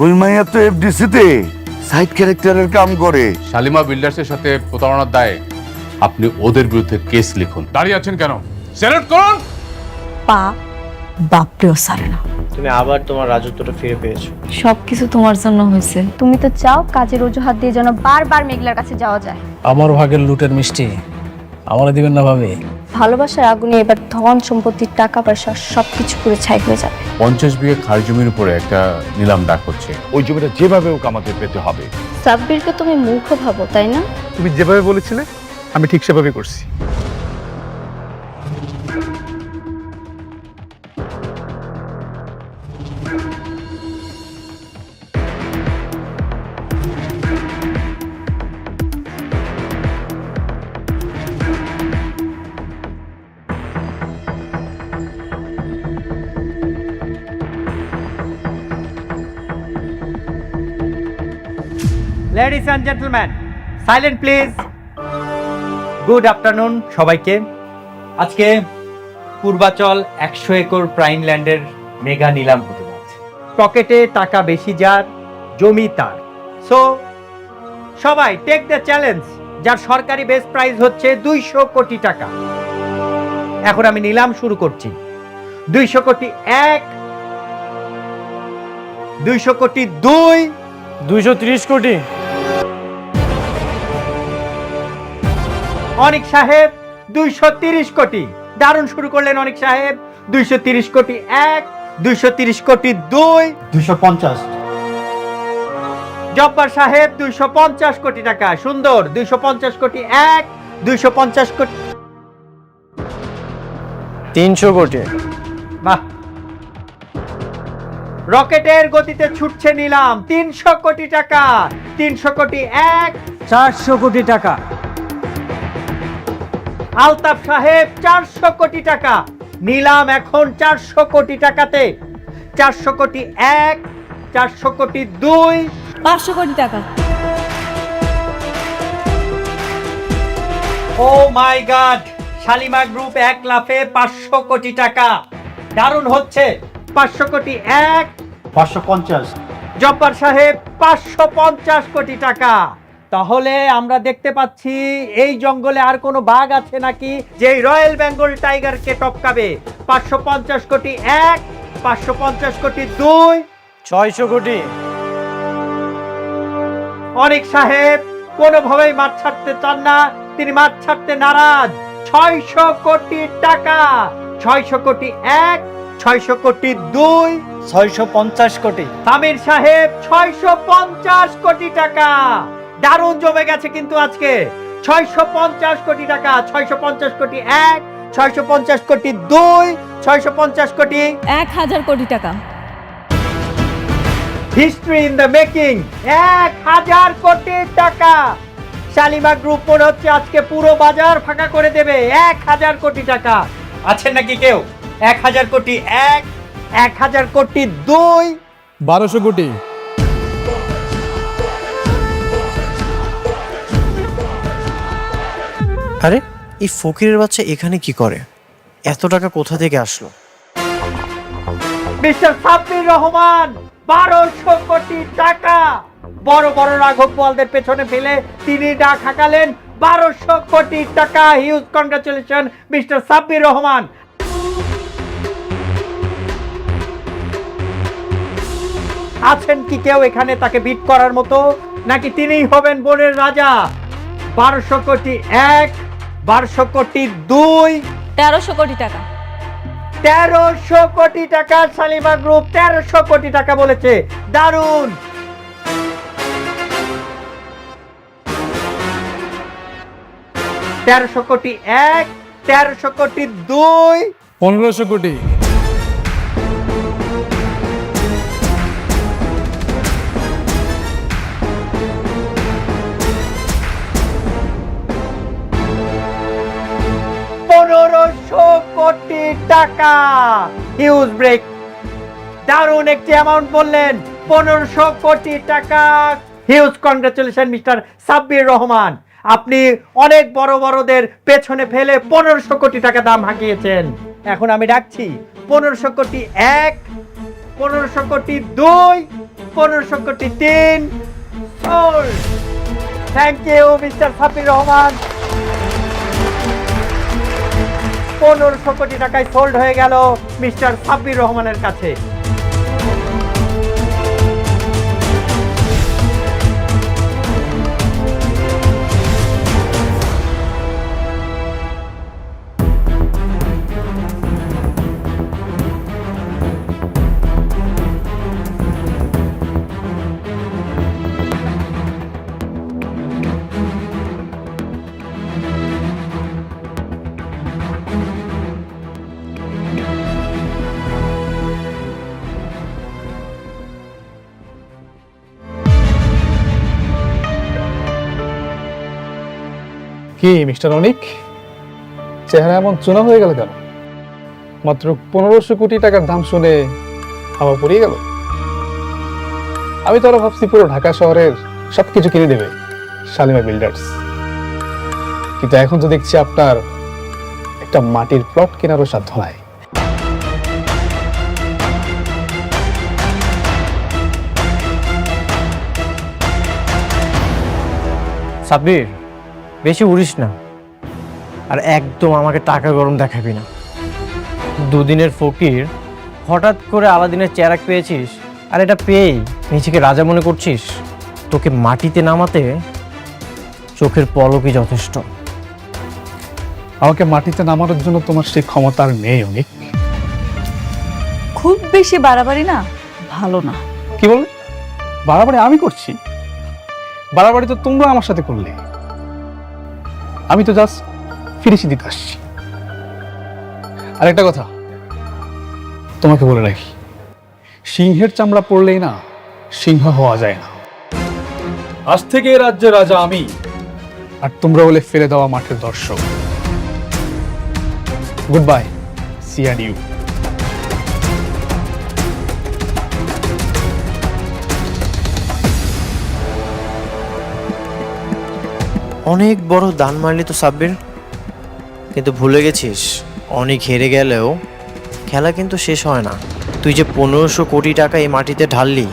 ওই মাইয়া তো এফডিসিতে সাইড ক্যারেক্টারের কাম করে। শালিমা বিল্ডার্সের সাথে প্রতারণার দায়ে আপনি ওদের বিরুদ্ধে কেস লিখুন। দাঁড়িয়ে আছেন কেন? স্যালুট করুন। পা বাপরেও সারে না। তুমি আবার তোমার রাজত্বটা ফিরে পেয়েছো। সবকিছু তোমার জন্য হয়েছে। তুমি তো চাও কাজের অজুহাত দিয়ে যেন বারবার মেঘলার কাছে যাওয়া যায়। আমার ভাগের লুটের মিষ্টি আমারে দিবেন না ভাবে? ভালোবাসার আগুনে এবার ধন সম্পত্তির টাকা পয়সা সবকিছু পুরো ছাই হয়ে যাবে। 50 বিঘে খাস জমির উপরে একটা নিলাম ডাক হচ্ছে। ওই জমিটা যেভাবে হোক আমাকে পেতে হবে। সাব্বিরকে তুমি মূর্খ ভাবো তাই না? তুমি যেভাবে বলেছিলে আমি ঠিক সেভাবে করছি। Ladies and gentleman, silent please. Good afternoon সবাইকে। আজকে পূর্বাচল 100 একর প্রাইম ল্যান্ডের মেগা নিলাম হতে যাচ্ছে। পকেটে টাকা বেশি যার, জমি তার। সো সবাই টেক দ্য চ্যালেঞ্জ, যার সরকারি বেস প্রাইস হচ্ছে 200 কোটি টাকা। এখন আমি নিলাম শুরু করছি। 200 কোটি 1, 200 কোটি 2, 230 কোটি। অনিক সাহেব 230 কোটি। দারুণ শুরু করলেন অনিক সাহেব। 230 কোটি 1, 230 কোটি 2, 250। জব্বার সাহেব 250 কোটি টাকা। সুন্দর। 250 কোটি 1, 250 কোটি 300 কোটি। বাহ, রকেটের গতিতে ছুটছে নিলাম। 300 কোটি টাকা। 300 কোটি 1, 400 কোটি টাকা। আলতাফ সাহেব 400 কোটি টাকা। নিলাম এখন 400 কোটি টাকাতে। 400 কোটি 1, 400 কোটি 2, 500 কোটি টাকা। ও মাই গড, শালিমা গ্রুপ 1 লাফে 500 কোটি টাকা। দারুণ হচ্ছে। 500 কোটি 1, 550। জব্বার সাহেব 550 কোটি টাকা। তাহলে আমরা দেখতে পাচ্ছি এই জঙ্গলে আর কোনো বাঘ আছে নাকি যে রয়্যাল বেঙ্গল টাইগারকে টপকাবে। 550 কোটি 1, 550 কোটি 2, 600 কোটি। অনিক সাহেব কোনোভাবেই মাঠ ছাড়তে চান না, তিনি মাঠ ছাড়তে নারাজ। 600 কোটি টাকা। 600 কোটি 1, 600 কোটি 2, 650 কোটি। আমির সাহেব 650 কোটি টাকা। দারুণ জমে গেছে কিন্তু আজকে। 650 কোটি টাকা। 650 কোটি 1, 650 কোটি 2, 650 কোটি। 1000 কোটি টাকা। History in the making. 1000 কোটি টাকা। শালিমা গ্রুপ মনে হচ্ছে আজকে পুরো বাজার ফাঁকা করে দেবে। 1000 কোটি টাকা। আছেন নাকি কেউ? 1000 কোটি 1, 1000 কোটি 2, 1200 কোটি। আরে এই ফকিরের বাচ্চা এখানে কি করে? এত টাকা কোথা থেকে আসলো? মিস্টার সাব্বির রহমান 1200 কোটি টাকা। বড় বড় রাঘব বোয়ালদের পেছনে ফেলে তিনি ডাক হাঁকালেন 1200 কোটি টাকা। Huge congratulation mister Sabbir Rahman. আছেন কি কেউ এখানে তাকে বিট করার মতো, নাকি তিনিই হবেন বনের রাজা? 1200 কোটি 1, 1200 কোটি 2, 1300 কোটি টাকা। 1300 কোটি টাকা। শালিমা গ্রুপ 1300 কোটি টাকা বলেছে। দারুণ। তেরোশো কোটি 1, 1300 কোটি 2, 1500 কোটি। কোটি টাকা। Huge break. দারুণ একটি অ্যামাউন্ট বললেন। 1500 কোটি টাকা। Huge congratulation mister Sabbir Rahman. আপনি অনেক বড় বড়দের পেছনে ফেলে 1500 কোটি টাকা দাম হাঁকিয়েছেন। এখন আমি ডাকছি 1500 কোটি 1, 1500 কোটি 2, 1500 crore 3 sold. Thank you mister Sabbir Rahman. 1500 crore টাকায় সোল্ড হয়ে গেল মিস্টার সাব্বির রহমানের কাছে। কি মিস্টার অনিক, চেহারা এমন চুনা হয়ে গেল কেন? মাত্র 1500 কোটি টাকার দাম শুনে হাওয়া পড়িয়ে গেল। আমি তো আরো ভাবছি পুরো ঢাকা শহরের সবকিছু কিনে দেবে শালিমা বিল্ডার্স, কিন্তু এখন তো দেখছি আপনার একটা মাটির প্লট কেনারও সাধ্য নাই। সাব্বির, বেশি উড়িস না, আর একদম আমাকে টাকা গরম দেখাবি না। দুদিনের ফকির, হঠাৎ করে আলাদিনের চেরাক পেয়েছিস, আর এটা পেয়েই নিজেকে রাজা মনে করছিস? তোকে মাটিতে নামাতে চোখের পলকই যথেষ্ট। আমাকে মাটিতে নামানোর জন্য তোমার সেই ক্ষমতা আর নেই অনিক। খুব বেশি বাড়াবাড়ি না ভালো না। কি বললে? বাড়াবাড়ি আমি করছি? বাড়াবাড়ি তো তোমরা আমার সাথে করলে। আমি তো জাস্ট ফিনিশিং দিতে আসছি। আর একটা কথা তোমাকে বলে রাখি, সিংহের চামড়া পড়লেই না সিংহ হওয়া যায় না। আজ থেকে এই রাজ্যের রাজা আমি, আর তোমরা বলে ফেলে দেওয়া মাঠের দর্শক। Good bye, see and you. অনেক বড় দান মারলি তো সাব্বির, কিন্তু ভুলে গেছিস অনেক হেরে গেলেও খেলা কিন্তু শেষ হয় না। তুই যে 1500 কোটি টাকা এই মাটিতে ঢাললি,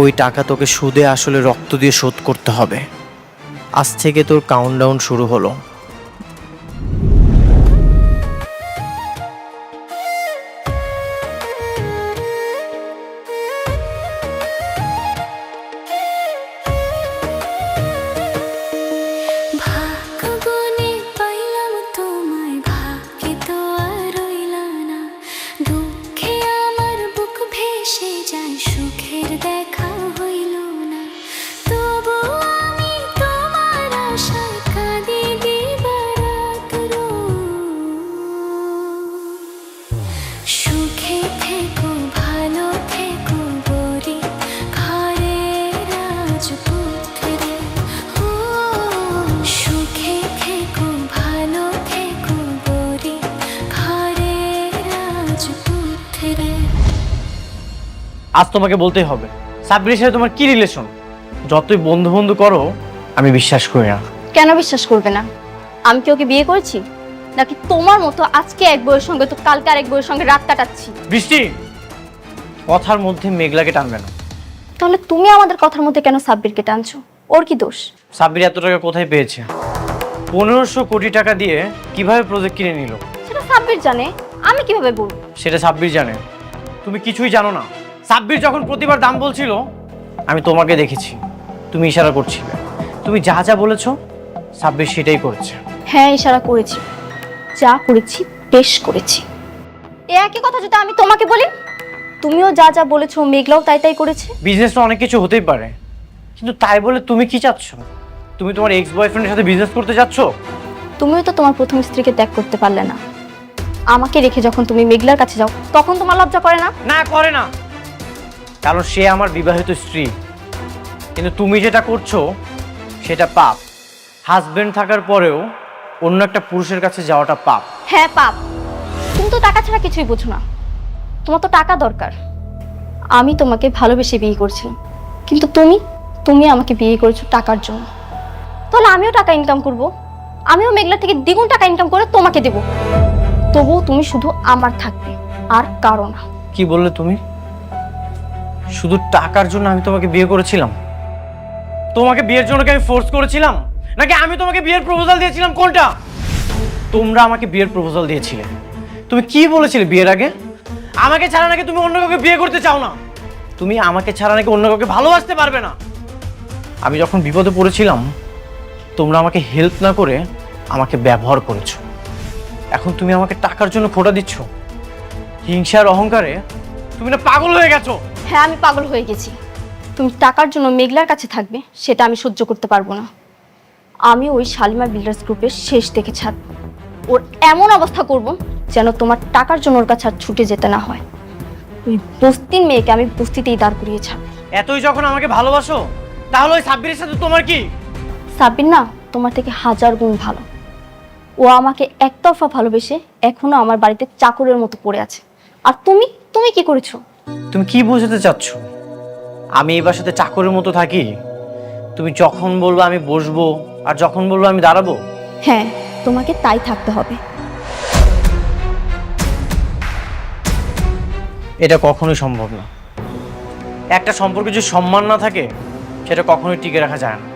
ওই টাকা তোকে সুদে আসলে রক্ত দিয়ে শোধ করতে হবে। আজ থেকে তোর কাউন্টডাউন শুরু হলো। ভাগ্যবনে পাইলাম তোমায়, ভাগ্যে তো আর রইলা না। দুঃখে আমার বুক ভেসে যায়, সুখের দেখা হইল না। তবু আমি তোমার আশায় কাঁদি দিবারাত সুখে থেকো, ভালো থেকো গরি ঘরে রাজপুত্রে। ও সুখে থেকো, ভালো থেকো গরি ঘরে রাজপুত্রে। আজ তোমাকে বলতেই হবে, সাব্বিরের সাথে তোমার কি রিলেশন? যতই বন্ধু বন্ধু করো, আমি বিশ্বাস করি না। কেন বিশ্বাস করবে না? আমি কি ওকে বিয়ে করেছি, নাকি তোমার মতো আজকে এক বউয়ের সঙ্গে তো কালকে আরেক বউয়ের সঙ্গে রাত কাটাচ্ছি? বৃষ্টি, কথার মধ্যে মেঘলাকে টানবে না। তাহলে তুমি আমাদের কথার মধ্যে কেন সাব্বিরকে টানছো? ওর কি দোষ? সাব্বির এত টাকা কোথায় পেয়েছে? 1500 কোটি টাকা দিয়ে কিভাবে প্রজেক্ট কিনে নিল সেটা সাব্বির জানে, আমি কিভাবে বলবো? সেটা সাব্বির জানে, তুমি কিছুই জানো না। সাব্বির যখন প্রতিবার দাম বলছিল, আমি তোমাকে দেখেছি, তুমি ইশারা করছিলে। তুমি যা যা বলেছো সাব্বির সেটাই করেছে। হ্যাঁ, ইশারা করেছি, যা করেছি বেশ করেছি। এ একই কথা যদি আমি তোমাকে বলি, তুমিও যা যা বলেছো মেঘলাও তাই তাই করেছে। বিজনেসটা অনেক কিছু হতেই পারে, কিন্তু তাই বলে তুমি কি চাচ্ছ? তুমি তোমার এক্স বয়ফ্রেন্ডের সাথে বিজনেস করতে যাচ্ছ? তুমিও তো তোমার প্রথম স্ত্রীকে ত্যাগ করতে পারলে না। আমাকে রেখে যখন তুমি মেঘলার কাছে যাও, তখন তোমার লজ্জা করে না? না, করে না, কারণ সে আমার বিবাহিত স্ত্রী। কিন্তু তুমি যেটা করছো সেটা পাপ। হাজবেন্ড থাকার পরেও অন্য একটা পুরুষের কাছে যাওয়াটা পাপ। হ্যাঁ পাপ। তুমি তো টাকা ছাড়া কিছুই বোঝো না। তোমার তো টাকা দরকার। আমি তোমাকে ভালোবেসে বিয়ে করছিলাম, কিন্তু তুমি আমাকে বিয়ে করেছো টাকার জন্য। তাহলে আমিও টাকা ইনকাম করব, আমিও মেঘলা থেকে দ্বিগুণ টাকা ইনকাম করে তোমাকে দেব। তবুও তুমি শুধু আমার থাকবে, আর কারো না। কি বললে তুমি? শুধু টাকার জন্য আমি তোমাকে বিয়ে করেছিলাম? তোমাকে বিয়ের জন্য কি আমি ফোর্স করেছিলাম, নাকি আমি তোমাকে বিয়ের প্রপোজাল দিয়েছিলাম? কোনটা? তোমরা আমাকে বিয়ের প্রপোজাল দিয়েছিলে। তুমি কি বলেছিলে বিয়ের আগে? আমাকে ছাড়া নাকি তুমি অন্য কাউকে বিয়ে করতে চাও না, তুমি আমাকে ছাড়া নাকি অন্য কাউকে ভালোবাসতে পারবে না। আমি যখন বিপদে পড়েছিলাম তোমরা আমাকে হেল্প না করে আমাকে ব্যবহার করেছো। এখন তুমি আমাকে টাকার জন্য খোঁটা দিচ্ছ। হিংসার অহংকারে তুমি না পাগল হয়ে গেছো। হ্যাঁ, আমি পাগল হয়ে গেছি। তুমি টাকার জন্য মেঘলার কাছে থাকবে সেটা আমি সহ্য করতে পারবো না। আমি ওই শালিমা বিল্ডার্স গ্রুপের শেষ দেখে ছাড়ব। ওর এমন অবস্থা করব যেন তোমার টাকার জন্য ওর কাছে আর ছুটে যেতে না হয়। ওই বস্তির মেয়েকে আমি বস্তিতেই দাঁড় করিয়ে ছাড়ব। এতই যখন আমাকে ভালোবাসো তাহলে ওই সাব্বিরের সাথে তোমার কি? সাব্বির না তোমার থেকে 1000 গুণ ভালো। ও আমাকে একতরফা ভালোবেসে এখনো আমার বাড়িতে চাকরের মতো পড়ে আছে। আর তুমি তুমি কি করেছো? তুমি কি বোঝাতে চাচ্ছ? আমি এই বাসাতে চাকরের মতো থাকি? তুমি যখন বলবো আমি বসবো, আর যখন বলবো আমি দাঁড়াবো? হ্যাঁ, তোমাকে তাই থাকতে হবে। এটা কখনোই সম্ভব না। একটা সম্পর্কে যদি সম্মান না থাকে সেটা কখনোই টিকে রাখা যায় না।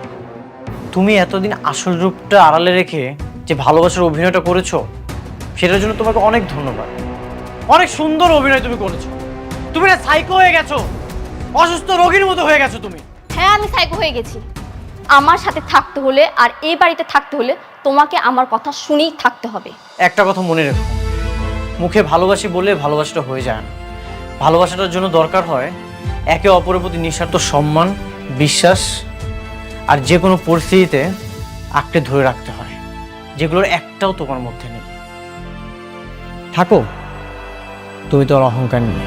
তুমি এতদিন আসল রূপটা আড়ালে রেখে যে ভালোবাসার অভিনয়টা করেছো সেটার জন্য তোমাকে অনেক ধন্যবাদ। অনেক সুন্দর অভিনয় তুমি করেছো। তুমি না সাইকো হয়ে গেছো, অসুস্থ রোগীর মতো হয়ে গেছো তুমি। হ্যাঁ, আমি সাইকো হয়ে গেছি। আমার সাথে থাকতে হলে আর এই বাড়িতে থাকতে হলে তোমাকে আমার কথা শুনেই থাকতে হবে। একটা কথা মনে রেখো, মুখে ভালোবাসি বলে ভালোবাসাটা হয়ে যায় না। ভালোবাসাটার জন্য দরকার হয় একে অপরের প্রতি নিঃস্বার্থ সম্মান, বিশ্বাস, আর যে কোনো পরিস্থিতিতে আঁকড়ে ধরে রাখতে হয়, যেগুলোর একটাও তোমার মধ্যে নেই। থাকো তুমি তো আর অহংকার নিয়ে।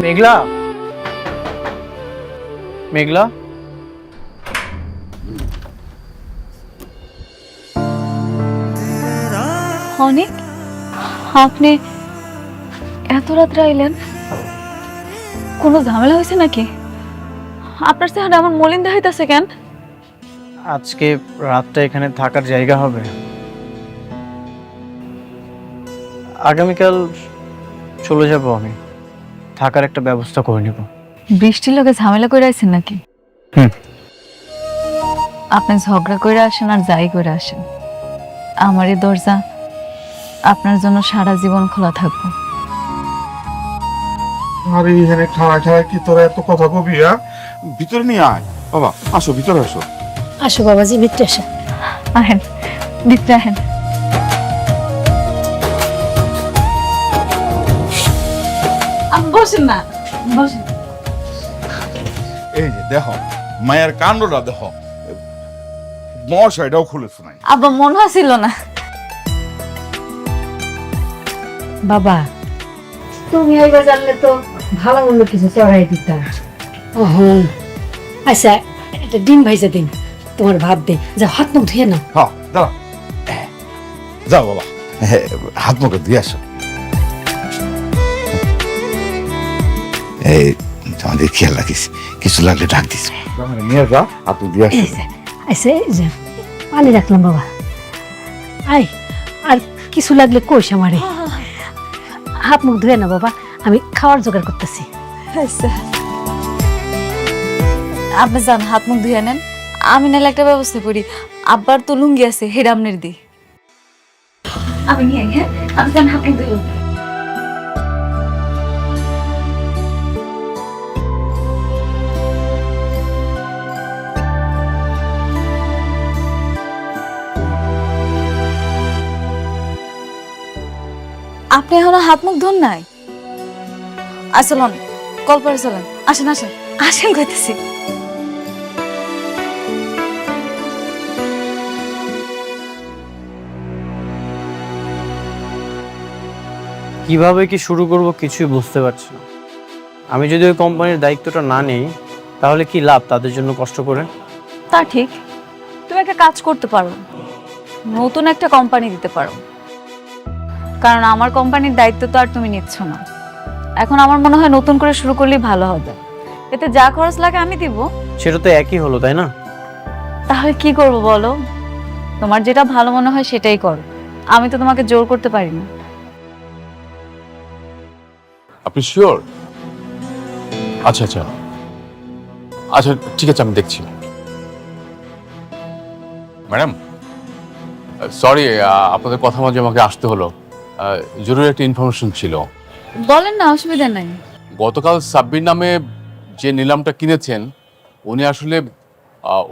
মেঘলা, মেঘলা, অনেক আপনি এত রাত্রে আইলেন? কোনো ঝামেলা হয়েছে নাকি? আপনার চেহারা আমার মলিন দেখাইতেছে কেন? আজকে রাতটা এখানে থাকার জায়গা হবে। আগামীকাল চলে যাব আমি, থাকার একটা ব্যবস্থা করে নেব। বৃষ্টির লোকে ঝামেলা করে আইছেন নাকি? আপনি ঝগড়া করে আসেন আর যাই করে আসেন, আমার এই দরজা আপনার জন্য সারা জীবন খোলা থাকবো। আরে এখানে খাড়া খাড়া কি তোরা এত কথা কবি? ভিতরে নিয়ে আয় বাবা, আসো ভিতরে আসো। আসো বাবাজি, ভিতরে আসো। আহেন ভিতরে আহেন। বসেন না, বসেন। এই যে দেখো মায়ের কাণ্ডটা দেখো, মশাইটাও খুলেছে নাই। আব্বা মন হাসিল না। বাবা, তুমি এইবার জানলে তো ভালো মন্দ কিছু চড়াই দিতা। আচ্ছা, একটা ডিম ভাইজা দিন, তোমার ভাত দে, যা হাত মুখ ধুয়ে নাও। হ্যাঁ দাঁড়া, যাও বাবা হাত মুখে দিয়ে আসো। এই আমাদের খেয়াল রাখিস, কিছু লাগলে ডাক দিস। নিয়ে যা, হাত দিয়ে আসো। আচ্ছা, এই যে পানি রাখলাম বাবা। আই, আর কিছু লাগলে কইস আমারে। হাত মুখ ধুয়ে না বাবা, আমি খাওয়ার জোগাড় করতেছি। আচ্ছা আপনি যান, হাত মুখ ধুয়ে নেন, আমি নাহলে একটা ব্যবস্থা করি। আব্বার তো লুঙ্গি আছে, হেডা আপনার দি আমি নিয়ে। হ্যাঁ আপনি যান, হাত মুখ ধুয়ে। আপনি এখনো হাত মুখ ধোন নাই? আসলন কল করে চলেন, আসেন আসেন আসেন কইতেছি। কিভাবে কি শুরু করব কিছুই বুঝতে পারছি না। আমি যদি ওই কোম্পানির দায়িত্বটা না নেই তাহলে কি লাভ তাদের জন্য কষ্ট করে? তা ঠিক, তুমি একটা কাজ করতে পারো, নতুন একটা কোম্পানি দিতে পারো। কারণ আমার কোম্পানির দায়িত্ব তো আর তুমি নিচ্ছ না। এখন আমার মনে হয় নতুন করে শুরু করলেই ভালো হবে। এতে যা খরচ লাগে আমি দিব। সেটা তো একই হলো, তাই না? তাহলে কি করব বলো? তোমার যেটা ভালো মনে হয় সেটাই করো, আমি তো তোমাকে জোর করতে পারি না। আপনি শিওর? আচ্ছা আচ্ছা আচ্ছা, ঠিক আছে, আমি দেখছি। ম্যাডাম সরি, আপনাদের কথা মাঝে আমাকে আসতে হলো। জরুরি একটা ইনফরমেশন ছিল। বলেন না, অসুবিধা নাই। গতকাল সাব্বির নামে যে নিলামটা কিনেছেন উনি আসলে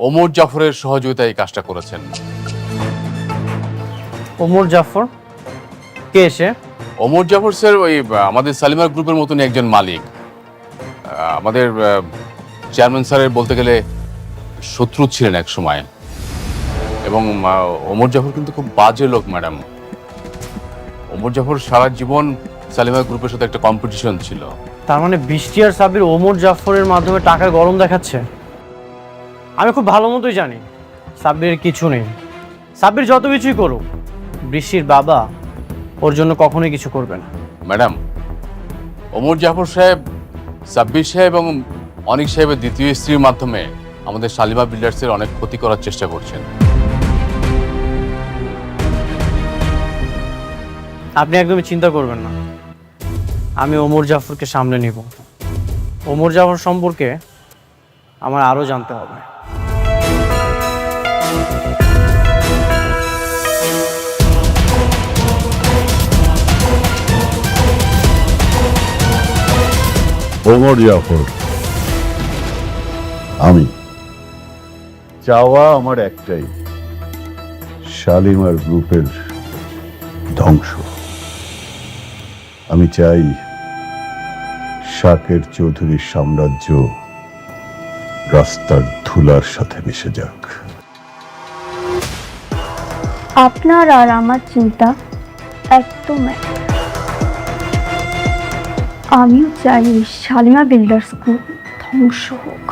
ওমর জাফরের সহযোগিতায় এই কাজটা করেছেন। ওমর জাফর কে এসে? ওমর জাফর স্যার ওই আমাদের সালিমার গ্রুপের মতনই একজন মালিক। আমাদের চেয়ারম্যান স্যারের বলতে গেলে শত্রু ছিলেন এক সময়। এবং ওমর জাফর কিন্তু খুব বাজে লোক ম্যাডাম। ওমর জাফর সারা জীবন সালিমা গ্রুপের সাথে একটা কম্পিটিশন ছিল। তার মানে বৃষ্টি আর সাব্বির ওমর জাফরের মাধ্যমে টাকা গরম দেখাচ্ছে। আমি খুব ভালো মতোই জানি সাব্বির কিছু নেই। সাব্বির যত কিছুই করুক, বৃষ্টির বাবা ওর জন্য কখনোই কিছু করবে না। ম্যাডাম, ওমর জাফর সাহেব সাব্বির সাহেব এবং অনিক সাহেবের দ্বিতীয় স্ত্রীর মাধ্যমে আমাদের শালিমা বিল্ডার্সের অনেক ক্ষতি করার চেষ্টা করছেন। আপনি একদমই চিন্তা করবেন না, আমি ওমর জাফরকে সামলে নিব। ওমর জাফর সম্পর্কে আমার আরো জানতে হবে। ওমর জাফর, আমি চাওয়া আমার একটাই, শালিমার গ্রুপের ধ্বংস। আমি চাই শাকের চৌধুরীর সাম্রাজ্য রাস্তার ধুলার সাথে মিশে যাক। আপনার আর আমার চিন্তা একদম এক। আমিও চাই শালিমা বিল্ডার্স গ্রুপ ধ্বংস হোক।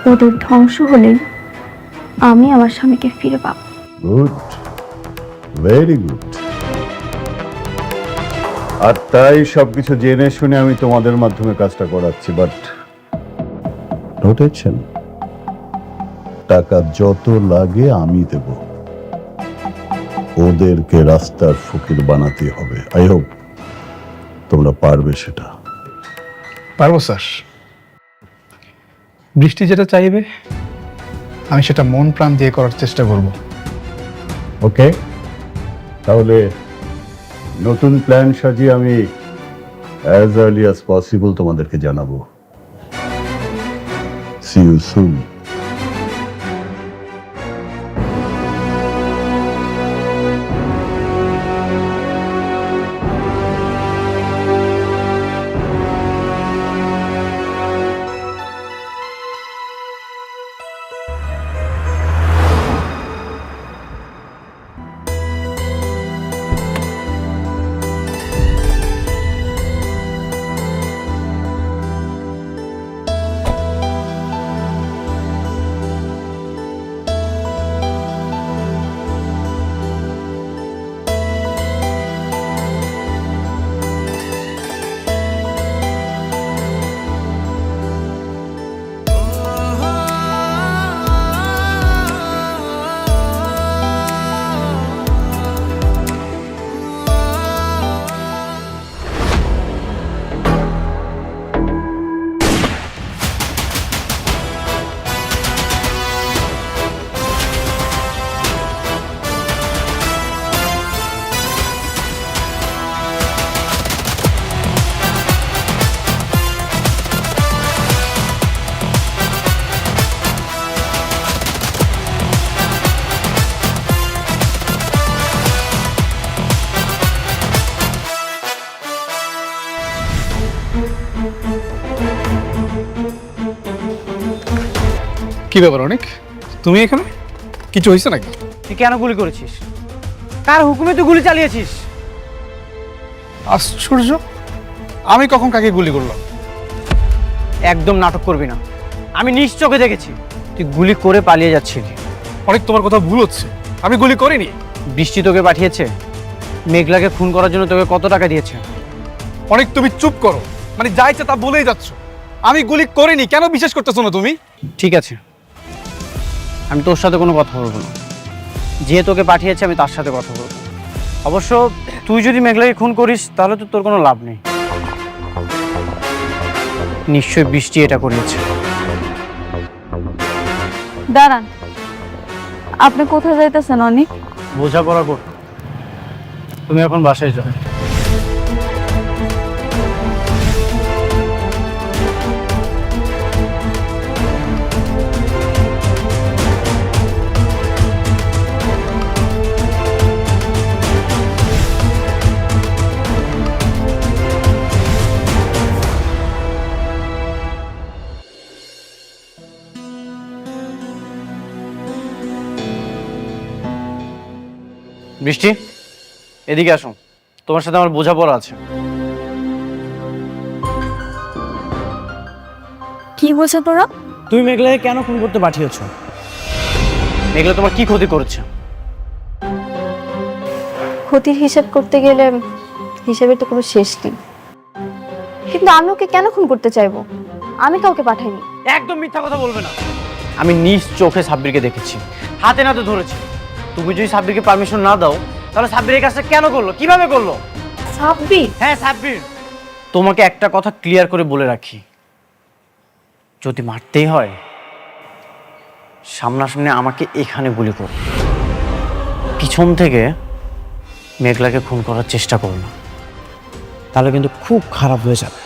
ওদের ধ্বংস হলেই আমি আমার স্বামীকে ফিরে পাবো। Good, very good. আর তাই সবকিছু জেনে শুনে আমি তোমাদের মাধ্যমে কাজটা করাচ্ছি, বাট নোটেছেন, টাকা যত লাগে আমি দেব। ওদেরকে রাস্তার ফকির বানাতে হবে। আই হোপ তোমরা পারবে সেটা। পারবো স্যার। বৃষ্টি যেটা চাইবে আমি সেটা মন প্রাণ দিয়ে করার চেষ্টা করব। ওকে, তাহলে নতুন প্ল্যান সাজিয়ে আমি অ্যাজ আর্লি অ্যাজ পসিবল তোমাদেরকে জানাবো। See you soon. কি ব্যাপার অনেক, তুমি এখানে? কিছু হয়েছে নাকি? তুই কেন গুলি করেছিস? কার হুকুমে তুই গুলি চালিয়েছিস? আশ্চর্য, আমি কখন কাকে গুলি করলাম? একদম নাটক করবি না, আমি নিজ চোখে দেখেছি তুই গুলি করে পালিয়ে যাচ্ছিলি। অনেক তোমার কথা ভুল হচ্ছে, আমি গুলি করিনি। বৃষ্টি তোকে পাঠিয়েছে, মেঘলাকে খুন করার জন্য তোকে কত টাকা দিয়েছে? অনেক তুমি চুপ করো, মানে যা ইচ্ছা তা বলেই যাচ্ছ। আমি গুলি করিনি, কেন বিশ্বাস করতেছো না তুমি? ঠিক আছে, আমি তোর সাথে কোনো কথা বলবো না। যে তোকে পাঠিয়েছে আমি তার সাথে কথা বলবো। অবশ্য তুই যদি মেঘলাকে খুন করিস তাহলে তো তোর কোনো লাভ নেই। নিশ্চয়ই বৃষ্টি এটা করিয়েছে। দাঁড়ান, আপনি কোথায় যাইতেছেন অনেক? বোঝাপড়া কর, তুমি এখন বাসায় যাও। বৃষ্টি, এদিকে আসো, তোমার সাথে আমার বোঝাপড়া আছে। কি বলছো তোরা? তুমি মেঘলাকে কেন খুন করতে পাঠিয়েছ? মেঘলা তোমার কি ক্ষতি করেছে? ক্ষতির হিসাব করতে গেলে হিসাবের তো কোনো শেষ নেই। কিন্তু আমি ওকে কেন খুন করতে চাইবো? আমি কাউকে পাঠাইনি। একদম মিথ্যা কথা বলবে না। আমি নিজ চোখে সাব্বিরকে দেখেছি, হাতে নাতে ধরেছি। তুমি যদি সাব্বিরকে পারমিশন না দাও তাহলে সাব্বির এই কাজটা কেন করলো, কিভাবে করলো? সাব্বির? হ্যাঁ সাব্বির। তোমাকে একটা কথা ক্লিয়ার করে বলে রাখি, যদি মারতেই হয় সামনাসামনি আমাকে এখানে গুলি করো, পিছন থেকে মেঘলাকে খুন করার চেষ্টা করো না, তাহলে কিন্তু খুব খারাপ হয়ে যাবে।